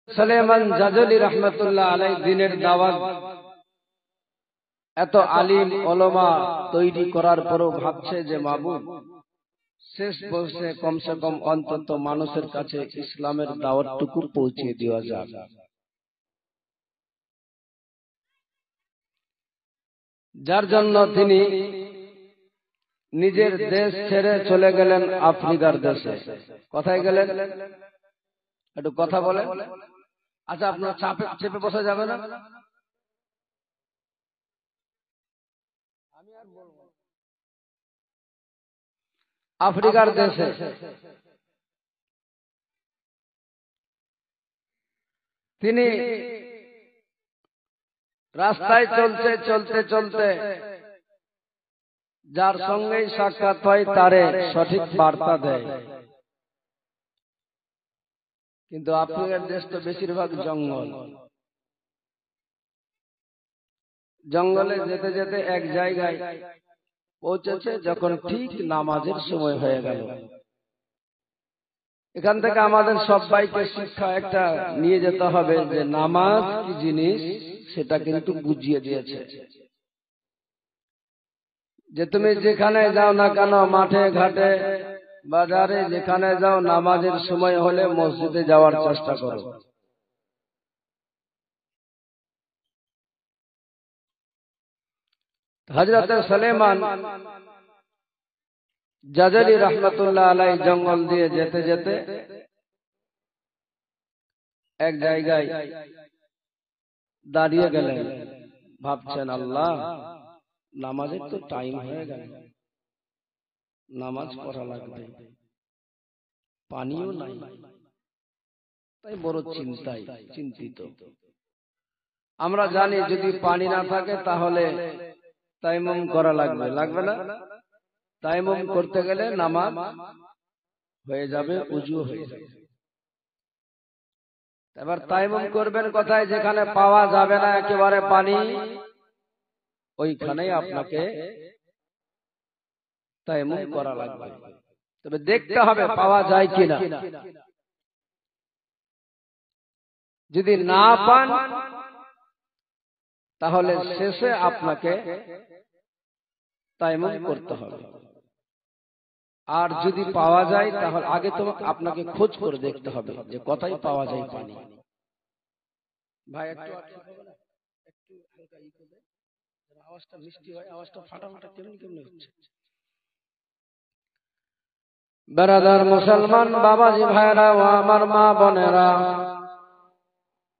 সুলাইমান জাজলি রহমাতুল্লাহ আলাইহি দিনের দাওয়াত এত আলিম ওলামা তৈরি করার পরও ভাবছে যে মাবুদ শেষ বয়সে কমসে কম অন্তত মানুষের কাছে ইসলামের দাওয়াতটুকু পৌঁছে দেওয়া যাক। যার জন্য তিনি নিজের দেশ ছেড়ে চলে গেলেন আফ্রিকার দেশে। কোথায় গেলেন একটু কথা বলেন। আচ্ছা, আপনার চেপে বসা যাবে না? আমি আর বলবো আফ্রিকার দেশে তিনি রাস্তায় চলতে চলতে চলতে যার সঙ্গেই সাক্ষাৎ হয় তারে সঠিক বার্তা দেয়। কিন্তু আফ্রিকার দেশ তো বেশিরভাগ জঙ্গল। জঙ্গলে যেতে যেতে এক জায়গায় পৌঁছেছে যখন ঠিক নামাজের সময় হয়ে গেল। এখান থেকে আমাদের সবাইকে শিক্ষা একটা নিয়ে যেতে হবে যে নামাজ কি জিনিস সেটা কিন্তু বুঝিয়ে দিয়েছে। যে তুমি যেখানে যাও না কেন, মাঠে ঘাটে বাজারে যেখানে যাও, নামাজের সময় হলে মসজিদে যাওয়ার চেষ্টা করো। হযরত সুলাইমান জাজলি রহমাতুল্লাহ আলাইহি জঙ্গল দিয়ে যেতে যেতে এক জায়গায় দাঁড়িয়ে গেলেন। ভাবছেন, আল্লাহ, নামাজের তো টাইম হয়ে গেল, নামাজ পড়া লাগবে, পানিও নাই। তাই বড় চিন্তিত। আমরা জানি যদি পানি না থাকে তাহলে তায়াম্মুম করা লাগবে না? তায়াম্মুম করতে গেলে নামাজ হয়ে যাবে, ওযু হয়ে যাবে। এবার তায়াম্মুম করবেন কোথায়? যেখানে পাওয়া যাবে না একেবারে পানি, ওইখানেই আপনাকে তায়াম্মুম করা লাগবে। তবে দেখতে হবে পাওয়া যায় কিনা। যদি না পান তাহলে শেষে আপনাকে তায়াম্মুম করতে হবে। আর যদি পাওয়া যায় তাহলে আগে তো আপনাকে খোঁজ করে দেখতে হবে যে কোথায় পাওয়া যায় পানি। ভাই একটু হালকা ই করে, আওয়াজটা মিষ্টি হয়, আওয়াজটা ফাটাফাটা কেমনি হচ্ছে। বেরাদার মুসলমান বাবাজি ভাইরা ও আমার মা বোনেরা,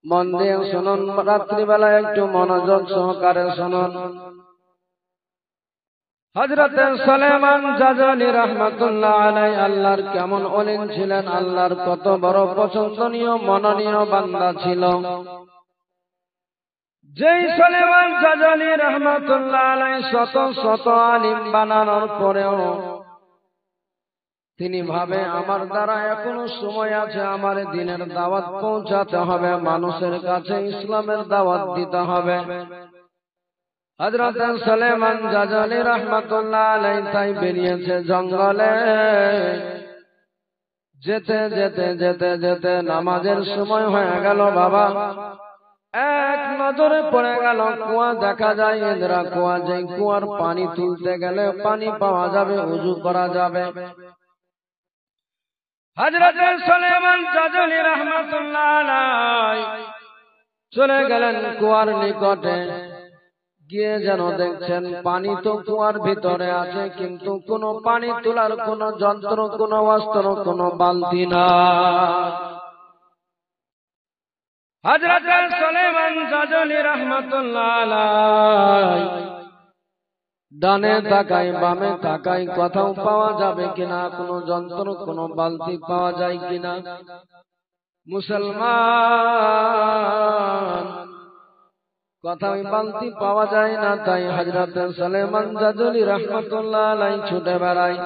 মন দিয়ে শুনুন, রাত্রিবেলা একটু মনোযোগ সহকারে শুনুন। হযরত সুলাইমান জাজলি রাহমাতুল্লাহ আলাইহি আল্লাহর কেমন ওলিন ছিলেন, আল্লাহর কত বড় পছন্দনীয় মনোনীয় বান্দা ছিল। যেই সুলাইমান জাজলি রাহমাতুল্লাহ আলাইহি শত শত আলিম বানানোর পরেও তিনি ভাবে আমার দ্বারা এখনো সময় আছে, আমার দ্বীনের দাওয়াত পৌঁছাতে হবে, মানুষের কাছে ইসলামের দাওয়াত দিতে হবে। হযরত সুলাইমান জাজলি রাহমাতুল্লাহ আলাইহি তাই বেরিয়েছে জঙ্গলে। যেতে যেতে যেতে যেতে নামাজের সময় হয়ে গেল। বাবা, এক নজরে পড়ে গেল কুয়া দেখা যায়, এদরা কুয়া। যে কুয়ার পানি তুলতে গেলে পানি পাওয়া যাবে, ওযু করা যাবে। হযরত সুলাইমান জাজলি রাহমাতুল্লাহ আলাইহি চলে গেলেন কুয়ার নিকটে। গিয়ে যেন দেখছেন পানি তো কুয়ার ভিতরে আছে, কিন্তু কোনো পানি তোলার কোনো যন্ত্র, কোনো অস্ত্র, কোনো বালতি না। হযরত সুলাইমান জাজলি রাহমাতুল্লাহ আলাইহি ডানে তাকাই বামে তাকাই, কোথাও পাওয়া যাবে কিনা, কোনো যন্ত্র, কোনো বালতি পাওয়া যায় কিনা। মুসলমান, কোথাও বালতি পাওয়া যায় না। তাই হযরত সুলাইমান জাজলি রাহমাতুল্লাহ আলাইহি ছুটে বেড়ায়।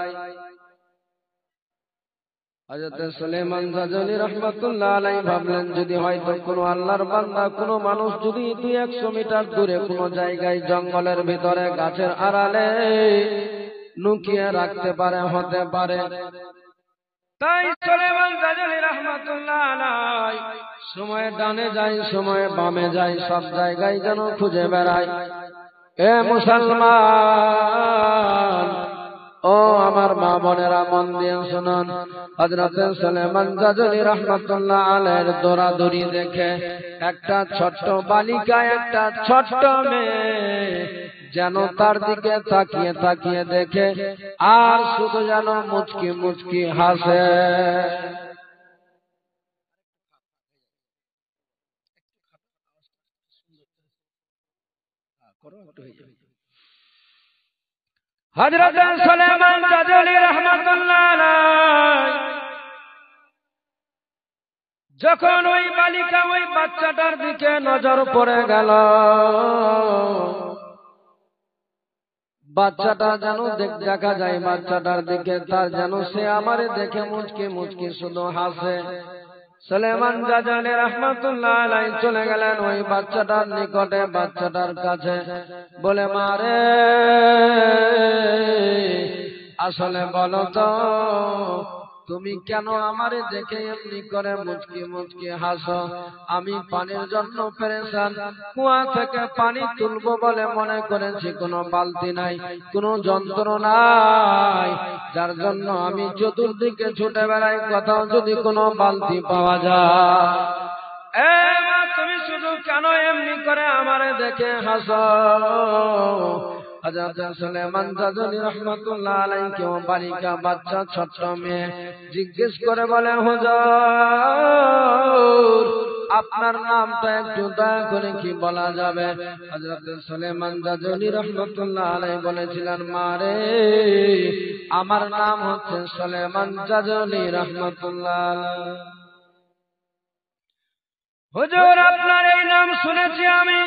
হযরত সুলাইমান জাজলি রাহমাতুল্লাহ আলাইহি ভাবলেন যদি হয়তো কোনো আল্লাহর বান্দা, কোনো মানুষ যদি 200 মিটার দূরে কোনো জায়গায় জঙ্গলের ভিতরে গাছের আড়ালে লুকিয়ে রাখতে পারে, হতে পারে। তাই সুলাইমান গাজনী রাহমাতুল্লাহ আলাইহি সময়ে ডানে যায়, সময়ে বামে যায়, সব জায়গায় যেন খুঁজে বেড়ায়। এ মুসলমান, ও আমার মা বোনেরা, মন দিয়ে শুনুন। হযরত সুলাইমান গাজনী রাহমাতুল্লাহ আলাইহির দৌড়াদৌড়ি দেখে একটা ছোট্ট বালিকা, একটা ছোট্ট মেয়ে যেন তার দিকে তাকিয়ে তাকিয়ে দেখে আর শুধু যেন মুচকি মুচকি হাসে। হযরত সুলাইমান গাজনী রাহমাতুল্লাহ আলাইহি যখন ওই বালিকা, ওই বাচ্চাটার দিকে নজর পড়ে গেল, বাচ্চাটা যেন দেখা যায় বাচ্চাটার দিকে, তার যেন সে আমারে দেখে মুচকি মুচকি শুধু হাসে। সুলাইমান গাজনী রাহমাতুল্লাহ আলাইহি চলে গেলেন ওই বাচ্চাটার নিকটে, বাচ্চাটার কাছে, বলে, মারে আসলে বলো তো, তুমি কেন আমারে দেখে এমনি করে মুচকি মুচকি হাসো? আমি পানির জন্য পেরেশান, কুয়া থেকে পানি তুলবো বলে মনে করেছি, কোনো বালতি নাই, কোনো যন্ত্র নাই, যার জন্য আমি চতুর্দিকে ছুটে বেড়াই, কোথাও যদি কোনো বালতি পাওয়া যায়। এ মা, তুমি শুধু কেন এমনি করে আমারে দেখে হাসো? হযরত সুলাইমান গাজনী রাহমাতুল্লাহ আলাইহি কেউ বালিকা, বাচ্চা, ছোট্ট মেয়ে জিজ্ঞেস করে বলে, হুজুর আপনার নামটা একটু দয়া করে কি বলা যাবে? হযরত সুলাইমান গাজনী রাহমাতুল্লাহ আলাইহি বলেছিলেন, মারে আমার নাম হচ্ছে সুলাইমান গাজনী রাহমাতুল্লাহ আলাইহি। হুজুর আপনার এই নাম শুনেছি আমি,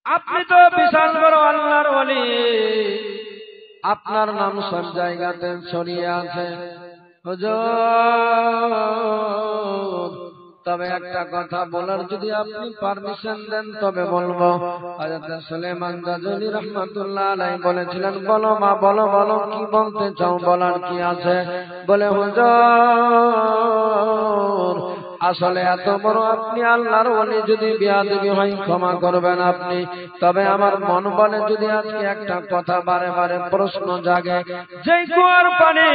আপনি তো বিশাল বড় আল্লাহর ওলি, আপনার নাম সব জায়গাতে ছড়িয়ে আছে। হুজুর তবে একটা কথা বলার যদি আপনি পারমিশন দেন তবে বলবো। হযরত সুলাইমান গাজনী রাহমাতুল্লাহ আলাইহি বলেছিলেন, বলো মা, বলো বলো, কি বলতে চাও, বলার কি আছে? বলে, হুজুর আসলে এত বড় আপনি আল্লাহর ওলি, যদি বেয়াদবি হয় ক্ষমা করবেন আপনি, তবে আমার মন বলে যদি আজকে একটা কথা বারে বারে প্রশ্ন জাগে, যে কুয়ার পানি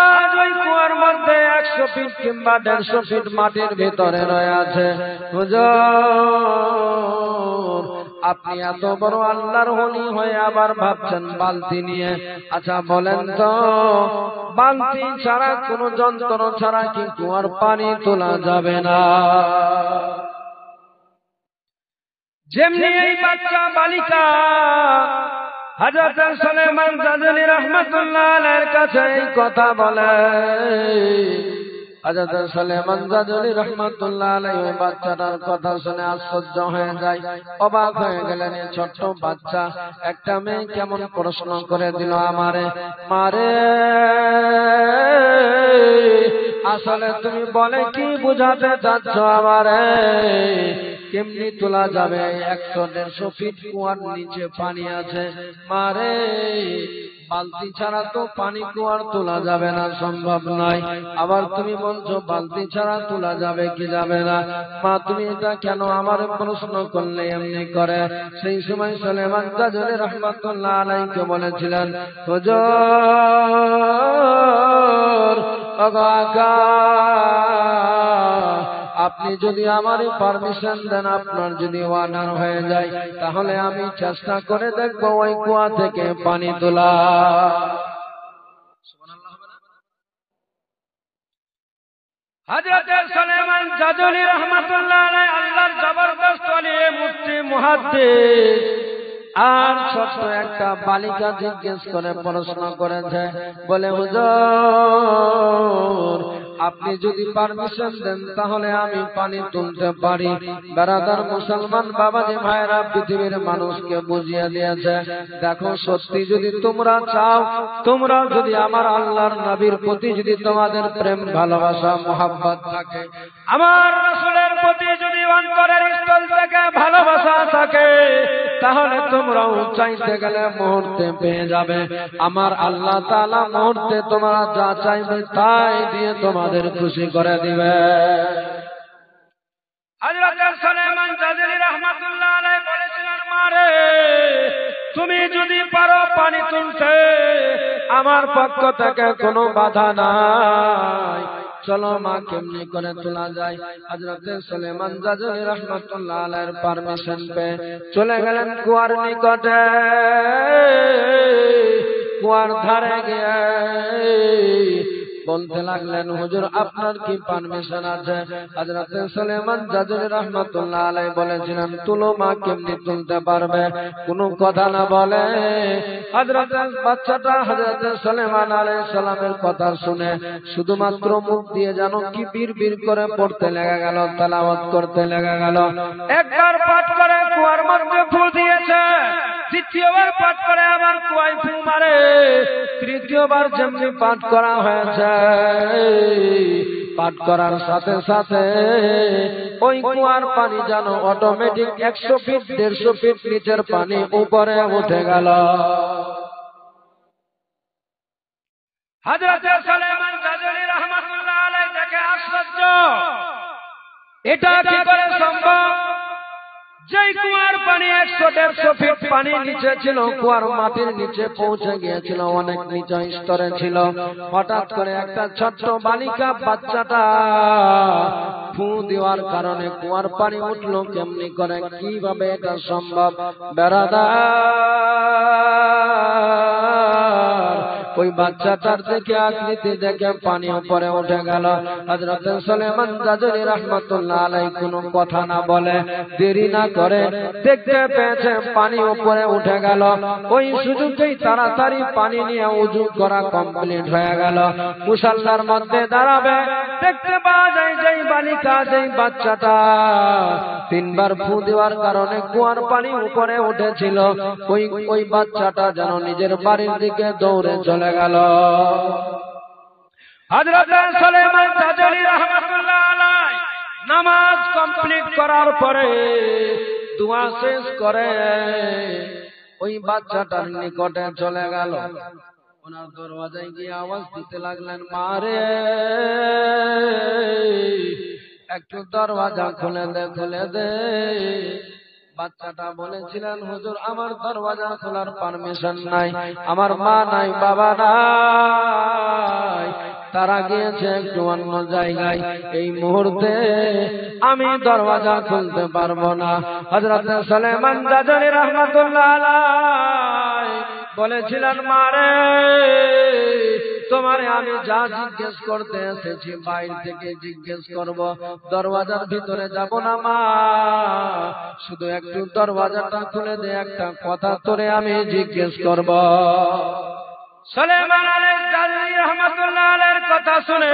আজ ওই কুয়ার মধ্যে 100 ফিট কিংবা 150 ফিট মাটির ভিতরে রয়ে আছে, হুজুর আপনি এত বড় আল্লাহর ওলি হয়ে আবার ভাবছেন বালতি নিয়ে। আচ্ছা বলেন তো, বালতি ছাড়া কোন যন্ত্র ছাড়া কি কুয়ার পানি তোলা যাবে না? যেমনি এই বাচ্চা বালিকা হযরত সুলাইমান গাজনী রাহমাতুল্লাহ আলাইহির কাছে এই কথা বলে, হযরত সুলাইমান গাজনী রাহমাতুল্লাহ আলাইহি ওই বাচ্চাটার কথা শুনে আশ্চর্য হয়ে যায়, অবাক হয়ে গেলেন। এই ছোট্ট বাচ্চা একটা মেয়ে কেমন প্রশ্ন করে দিল আমারে, মারে আসলে তুমি বলে কি বুঝাতে চাচ্ছ আমারে? কেমনি তোলা যাবে? 100-150 ফিট কুয়ার নিচে পানি আছে, মারে বালতি ছাড়া তো পানি কুয়ার তোলা যাবে না, সম্ভব নয়। আবার তুমি বলছো বালতি ছাড়া তোলা যাবে কি যাবে না? মা তুমি এটা কেন আমার প্রশ্ন করলে এমনি করে? সেই সময় সুলাইমান গাজনী রাহমাতুল্লাহ আলাইহি বলেছিলেন, হুজুর আপনি যদি আমার পারমিশন দেন, আপনার যদি অর্ডার হয়ে যায়, তাহলে আমি চেষ্টা করে দেখব ওই কুয়া থেকে পানি তোলা। হযরত সুলাইমান গাজনী রাহমাতুল্লাহ আলাইহি আল্লাহর জবরদস্ত ওলি, মুফতি, মুহাদ্দিস, আর ছোট্ট একটা বালিকা জিজ্ঞেস করে প্রশ্ন করেছে, বলে, হুজুর আপনি যদি পারমিশন দেন তাহলে আমি পানি তুলতে পারি। বেরাদার মুসলমান বাবাজি ভাইরা, পৃথিবীর মানুষকে বুঝিয়ে দিয়েছে, দেখো সত্যি যদি তোমরা চাও, তোমরা যদি আমার আল্লাহর নবীর প্রতি যদি তোমাদের প্রেম ভালোবাসা মোহাব্বত থাকে, আমার রাসূলের প্রতি যদি অন্তরের স্থল থেকে ভালোবাসা থাকে, তাহলে তোমরাও চাইতে গেলে মুহূর্তে পেয়ে যাবে। আমার আল্লাহ তাআলা মুহূর্তে তোমরা যা চাইবে তাই দিয়ে তোমাদের খুশি করে দিবে। হযরত সুলাইমান জাযেলি রাহমাতুল্লাহ আলাইহি বলেছিলেন, মারে তুমি যদি পারো পানি তুলতে, আমার পক্ষ থেকে কোনো বাধা নাই, চলো মা কেমনি করে তোলা যায়। হযরত সুলাইমান জাযেলি রাহমাতুল্লাহ আলাইহির পারমিশন পেয়ে চলে গেলেন কুয়ার নিকটে। কুয়ার ধারে গিয়ে বলতে লাগলেন, হুজুর আপনার কি পারমিশন আছে? হযরত সুলাইমান জাযেলি রাহমাতুল্লাহ আলাইহি বলেছিলেন, তুলো মা কেমনি তুলতে পারবে? কোনো কথা না বলে হযরত বাচ্চাটা হযরত সুলাইমান আলাইহিস সালামের কথা শুনে শুধুমাত্র মুখ দিয়ে যেন কি বীর করে পড়তে লেগে গেল, তেলাওয়াত করতে লেগে গেল। একবার পাঠ করে কুয়ার মধ্যে ফু দিয়েছে, দ্বিতীয়বার পাঠ করে আবার কুয়ায় ফু মারে, তৃতীয়বার যেমনি পাঠ করা হয়েছে, পাঠ করার সাথে সাথে ওই কুয়ার পানি যেন অটোমেটিক 100 ফিট 150 ফিট নিচের পানি উপরে উঠে গেল। হযরত সুলাইমান জাযেলি রাহমাতুল্লাহ আলাইহি দেখে আশ্চর্য, এটা কি করে সম্ভব? যেই কুয়ার পানি 100-150 ফিট পানি নিচে ছিল, কুয়ার মাটির নিচে পৌঁছে গিয়েছিল, অনেক নিচু স্তরে ছিল, হঠাৎ করে একটা ছোট্ট বালিকা বাচ্চাটা ফু দেওয়ার কারণে কুয়ার পানি উঠলো কেমনি করে? কিভাবে এটা সম্ভব? ওই বাচ্চাটার দেখে আকৃতি দেখে পানি উপরে উঠে গেল। হযরত সুলাইমান জাযেলি রাহমাতুল্লাহ আলাইহি কোনো কথা না বলে দেরি না করে দেখতে পেয়েছে পানি উপরে উঠে গেল। ওই সুযোগেই তাড়াতাড়ি পানি নিয়ে ওযু করা কমপ্লিট হয়ে গেল। মুসাল্লার মধ্যে দাঁড়াবে, দেখতে পাওয়া যায় যেই বালিকা, যেই বাচ্চাটা 3 বার ফু দেওয়ার কারণে কুয়ার পানি উপরে উঠেছিল, ওই বাচ্চাটা যেন নিজের বাড়ির দিকে দৌড়ে চলে গেল। হযরত সুলাইমান জাযেলি রাহমাতুল্লাহ আলাইহি নামাজ কমপ্লিট করার পরে দোয়া শেষ করে ওই বাচ্চাটার নিকটে চলে গেল। ওনার দরওয়াজায় গিয়ে আওয়াজ দিতে লাগলেন, মারে একটু দরওয়াজা খুলে দে, খুলে দে। বাচ্চাটা বলেছিলেন, হুজুর আমার দরওয়াজা খোলার পারমিশন নাই, আমার মা নাই, বাবা নাই, তারা গিয়েছে একটু অন্য জায়গায়, এই মুহূর্তে আমি দরওয়াজা খুলতে পারবো না। হযরত সুলাইমান জাযেলি রাহমাতুল্লাহ আলাইহি বলেছিলেন, মারে তোমারে আমি যা জিজ্ঞেস করতে এসেছি বাইরে থেকে জিজ্ঞেস করব, দরওয়াজার ভিতরে যাব না মা, শুধু একটু দরওয়াজাটা খুলে দে, একটা কথা তোরে আমি জিজ্ঞেস করব। সুলাইমান আলাইহিস রাহমাতুল্লাহ আলাইহির কথা শুনে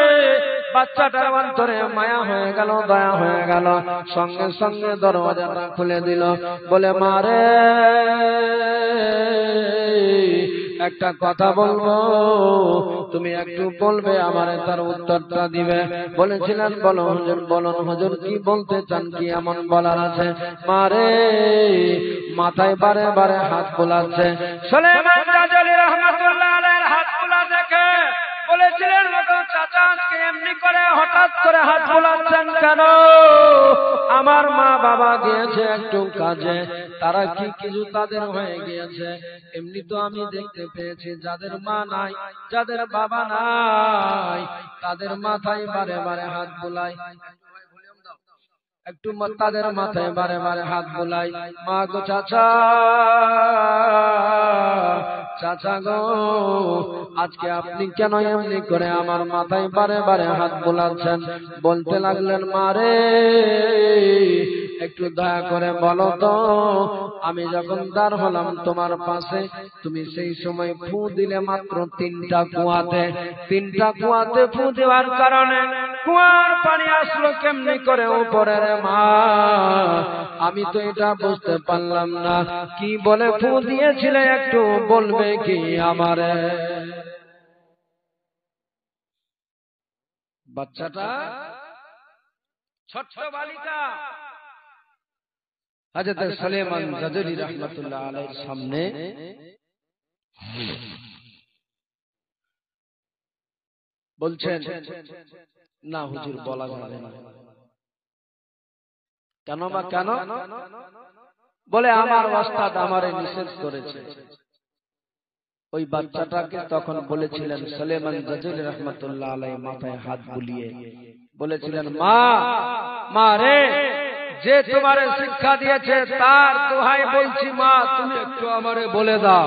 বাচ্চাটার অন্তরে মায়া হয়ে গেল, দয়া হয়ে গেল, সঙ্গে সঙ্গে দরওয়াজাটা খুলে দিল। বলে, মারে একটা কথা বলবো, তুমি একটু বলবে, আমারে তার উত্তরটা দিবে। বলেছিলেন, বলো হুজুর, বলুন হুজুর কি বলতে চান, কি এমন বলার আছে? মারে মাথায় বারে বারে হাত বোলাচ্ছে। সুলাইমান জাযেলি রাহমাতুল্লাহ আলাইহির হাত বোলা দেখে বলেছিলেন, চাচা আজকে এমনি করে হঠাৎ করে হাত বোলাচ্ছেন কেন? আমার মা বাবা গিয়েছে একটু কাজে, তারা কি কিছু তাদের হয়ে গিয়েছে? এমনি তো আমি দেখতে পেয়েছি যাদের মা নাই, যাদের বাবা নাই, তাদের মাথায় বারে বারে হাত বোলায়, একটু তাদের মাথায় বারে বারে হাত বোলাই। মা গো, চাচা, চাচা গো, আজকে আপনি কেন এমনি করে আমার মাথায় বারে বারে হাত বোলাচ্ছেন? বলতে লাগলেন, মারে একটু দয়া করে বলো তো, আমি যখন দাঁড় হলাম তোমার পাশে, তুমি সেই সময় ফু দিলে মাত্র 3টা কুয়াতে ফু দেওয়ার কারণে কুয়ার পানি আসলো কেমনি করে উপরে রে মা? আমি তো এটা বুঝতে পারলাম না, কি বলে ফু দিয়েছিলে একটু বলবে কি আমারে? বাচ্চাটা ছোট্ট বালিকা হযরত সুলাইমান জাজুলি রাহমাতুল্লাহ আলাইহির সামনে বলছেন, না হুজুর বলা যাবে না। কেন মা কেন? বলে আমার ওস্তাদ আমারে নিষেধ করেছে। ওই বাচ্চাটাকে তখন বলেছিলেন সুলাইমান জাজুলি রাহমাতুল্লাহ আলাইহি মাথায় হাত বুলিয়ে বলেছিলেন, মা মা রে, যে তোমারে শিক্ষা দিয়েছে তার দোহাই বলছি মা, তুমি একটু আমারে বলে দাও